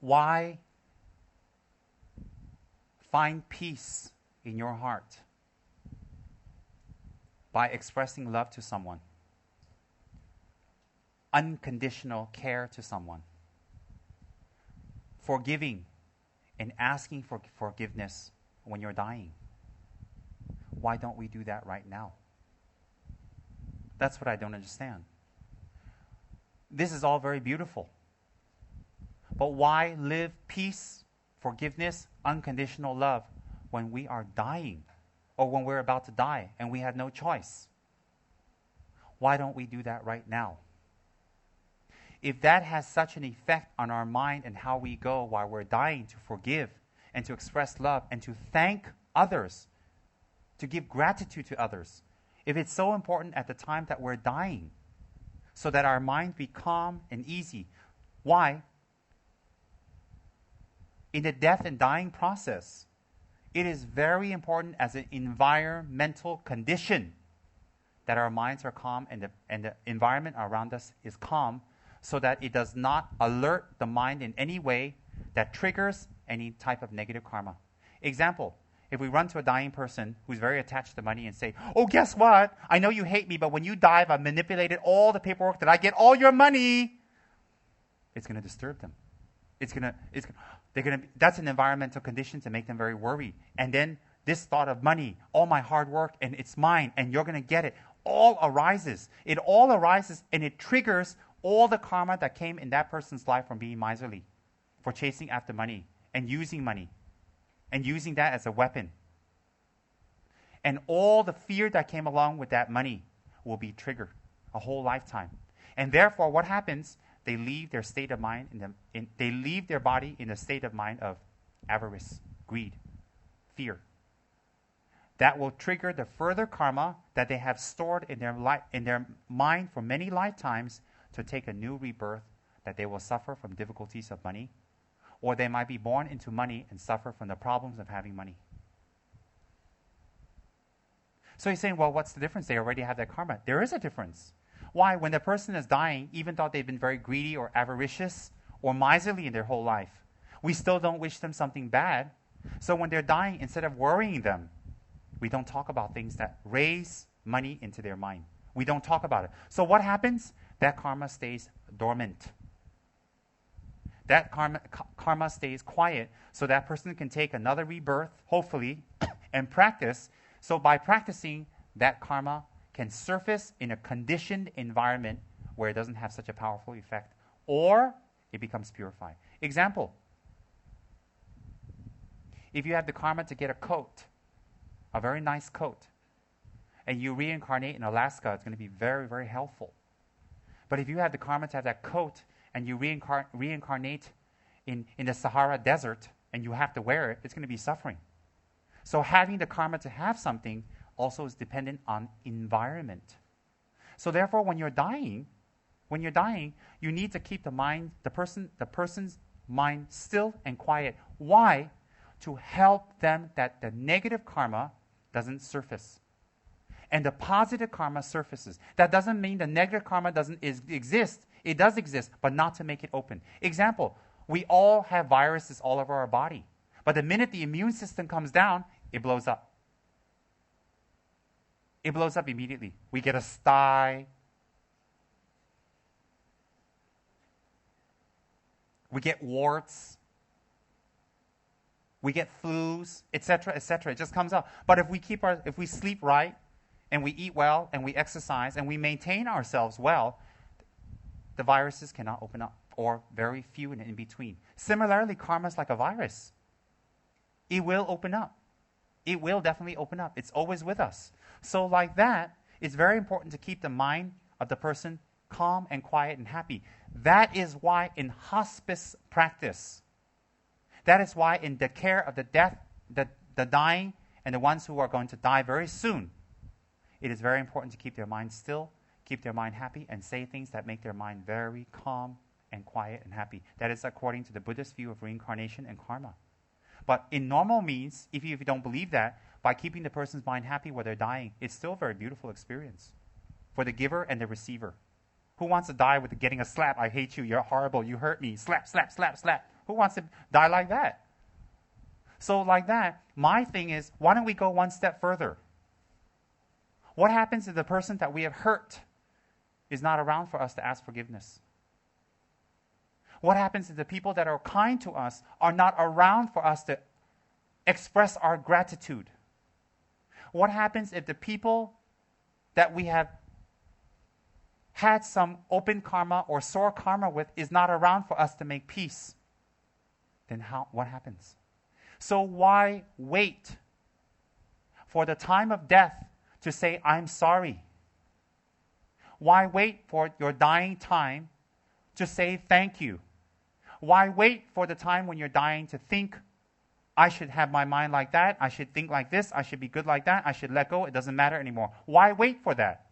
Why find peace in your heart by expressing love to someone, unconditional care to someone, forgiving and asking for forgiveness when you're dying? Why don't we do that right now? That's what I don't understand. This is all very beautiful. But why live peace, forgiveness, unconditional love when we are dying or when we're about to die and we have no choice? Why don't we do that right now? If that has such an effect on our mind and how we go while we're dying to forgive and to express love and to thank others, to give gratitude to others, if it's so important at the time that we're dying so that our mind be calm and easy, why? In the death and dying process, it is very important as an environmental condition that our minds are calm and the environment around us is calm, so that it does not alert the mind in any way that triggers any type of negative karma. Example, if we run to a dying person who's very attached to money and say, oh, guess what? I know you hate me, but when you die, I've manipulated all the paperwork that I get all your money. It's going to disturb them. That's an environmental condition to make them very worried. And then this thought of money, all my hard work, and it's mine, and you're going to get it, all arises. It all arises, and it triggers all the karma that came in that person's life from being miserly, for chasing after money, and using that as a weapon. And all the fear that came along with that money will be triggered a whole lifetime. And therefore, what happens? They leave their state of mind, they leave their body in a state of mind of avarice, greed, fear. That will trigger the further karma that they have stored in their mind for many lifetimes to take a new rebirth, that they will suffer from difficulties of money, or they might be born into money and suffer from the problems of having money. So he's saying, well, what's the difference? They already have that karma. There is a difference. Why? When the person is dying, even though they've been very greedy or avaricious or miserly in their whole life, we still don't wish them something bad. So when they're dying, instead of worrying them, we don't talk about things that raise money into their mind. We don't talk about it. So what happens? That karma stays dormant. That karma stays quiet, so that person can take another rebirth, hopefully, and practice. So by practicing, that karma can surface in a conditioned environment where it doesn't have such a powerful effect, or it becomes purified. Example, if you have the karma to get a coat, a very nice coat, and you reincarnate in Alaska, it's going to be very, very helpful. But if you have the karma to have that coat and you reincarnate in the Sahara Desert and you have to wear it, it's going to be suffering. So having the karma to have something also is dependent on environment. So therefore, when you're dying, you need to keep the person's mind still and quiet. Why? To help them that the negative karma doesn't surface, and the positive karma surfaces. That doesn't mean the negative karma doesn't exist. It does exist, but not to make it open. Example, we all have viruses all over our body, but the minute the immune system comes down, it blows up. It blows up immediately. We get a sty. We get warts. We get flus, etc., etc. It just comes out. But if we sleep right, and we eat well, and we exercise, and we maintain ourselves well, the viruses cannot open up, or very few in between. Similarly, karma is like a virus. It will open up. It will definitely open up. It's always with us. So like that, it's very important to keep the mind of the person calm and quiet and happy. That is why in hospice practice, that is why in the care of the dying, and the ones who are going to die very soon, it is very important to keep their mind still, keep their mind happy, and say things that make their mind very calm and quiet and happy. That is according to the Buddhist view of reincarnation and karma. But in normal means, if you don't believe that, by keeping the person's mind happy while they're dying, it's still a very beautiful experience for the giver and the receiver. Who wants to die with getting a slap? I hate you, you're horrible, you hurt me, slap, slap, slap, slap. Who wants to die like that? So like that, my thing is, why don't we go one step further? What happens if the person that we have hurt is not around for us to ask forgiveness? What happens if the people that are kind to us are not around for us to express our gratitude? What happens if the people that we have had some open karma or sore karma with is not around for us to make peace? Then what happens? So why wait for the time of death to say, I'm sorry? Why wait for your dying time to say thank you? Why wait for the time when you're dying to think, I should have my mind like that, I should think like this, I should be good like that, I should let go, it doesn't matter anymore? Why wait for that?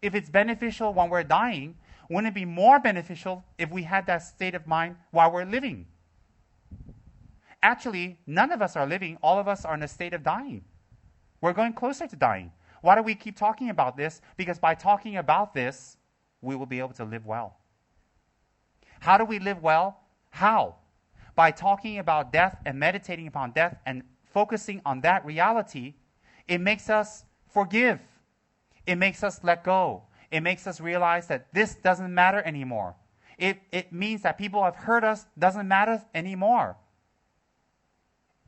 If it's beneficial when we're dying, wouldn't it be more beneficial if we had that state of mind while we're living? Actually, none of us are living, all of us are in a state of dying. We're going closer to dying. Why do we keep talking about this? Because by talking about this, we will be able to live well. How do we live well? How? By talking about death and meditating upon death and focusing on that reality, it makes us forgive. It makes us let go. It makes us realize that this doesn't matter anymore. It means that people have hurt us doesn't matter anymore.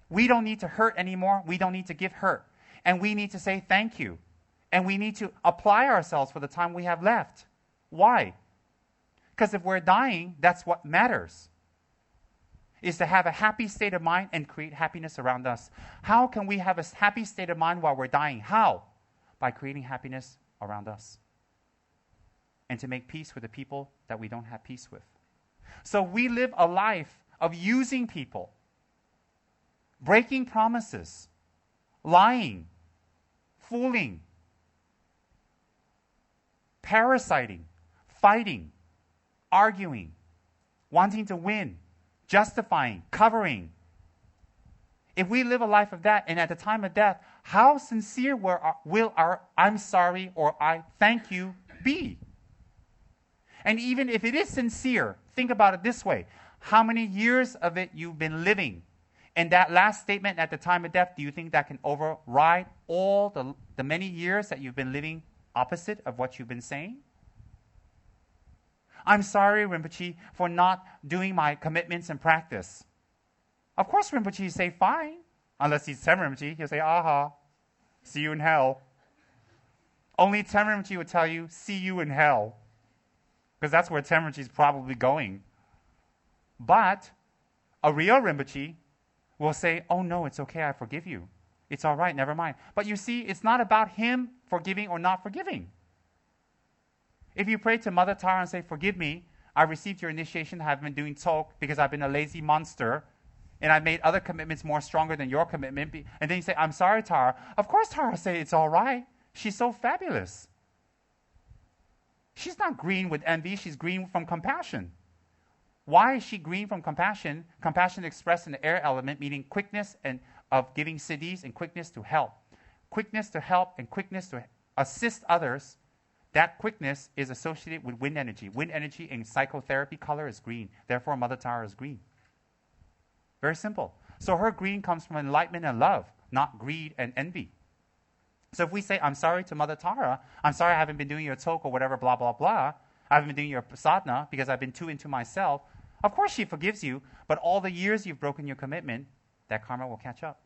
We don't need to hurt anymore. We don't need to give hurt. And we need to say thank you. And we need to apply ourselves for the time we have left. Why? Because if we're dying, that's what matters. Is to have a happy state of mind and create happiness around us. How can we have a happy state of mind while we're dying? How? By creating happiness around us. And to make peace with the people that we don't have peace with. So we live a life of using people, breaking promises, lying, fooling, parasiting, fighting, arguing, wanting to win, justifying, covering. If we live a life of that, and at the time of death, how sincere will our I'm sorry or I thank you be? And even if it is sincere, think about it this way. How many years of it you've been living? And that last statement at the time of death, do you think that can override all the many years that you've been living opposite of what you've been saying? I'm sorry, Rinpoche, for not doing my commitments and practice. Of course, Rinpoche say fine. Unless he's Tsem Rinpoche, he'll say, aha, see you in hell. Only Tsem Rinpoche would tell you, see you in hell. Because that's where Tsem Rinpoche is probably going. But a real Rinpoche will say, oh no, it's okay, I forgive you. It's all right, never mind. But you see, it's not about him forgiving or not forgiving. If you pray to Mother Tara and say, forgive me, I received your initiation, I haven't been doing talk because I've been a lazy monster, and I made other commitments more stronger than your commitment, and then you say, I'm sorry, Tara. Of course Tara will say, it's all right. She's so fabulous. She's not green with envy, she's green from compassion. Why is she green from compassion? Compassion expressed in the air element, meaning quickness and of giving siddhis and quickness to help. Quickness to help and quickness to assist others. That quickness is associated with wind energy. Wind energy in psychotherapy color is green. Therefore, Mother Tara is green. Very simple. So her green comes from enlightenment and love, not greed and envy. So if we say, I'm sorry to Mother Tara, I'm sorry I haven't been doing your talk or whatever, blah, blah, blah. I haven't been doing your sadhana because I've been too into myself. Of course she forgives you, but all the years you've broken your commitment, that karma will catch up.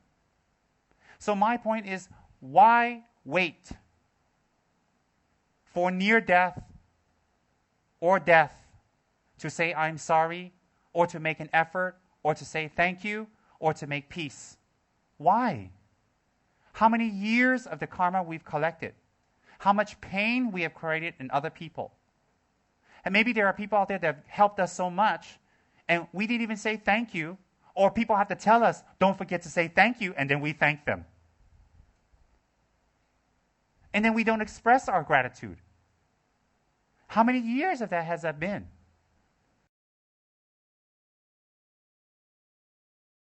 So my point is, why wait for near death or death to say I'm sorry, or to make an effort, or to say thank you, or to make peace? Why? How many years of the karma we've collected? How much pain we have created in other people? And maybe there are people out there that have helped us so much, and we didn't even say thank you, or people have to tell us, don't forget to say thank you, and then we thank them. And then we don't express our gratitude. How many years of that has that been?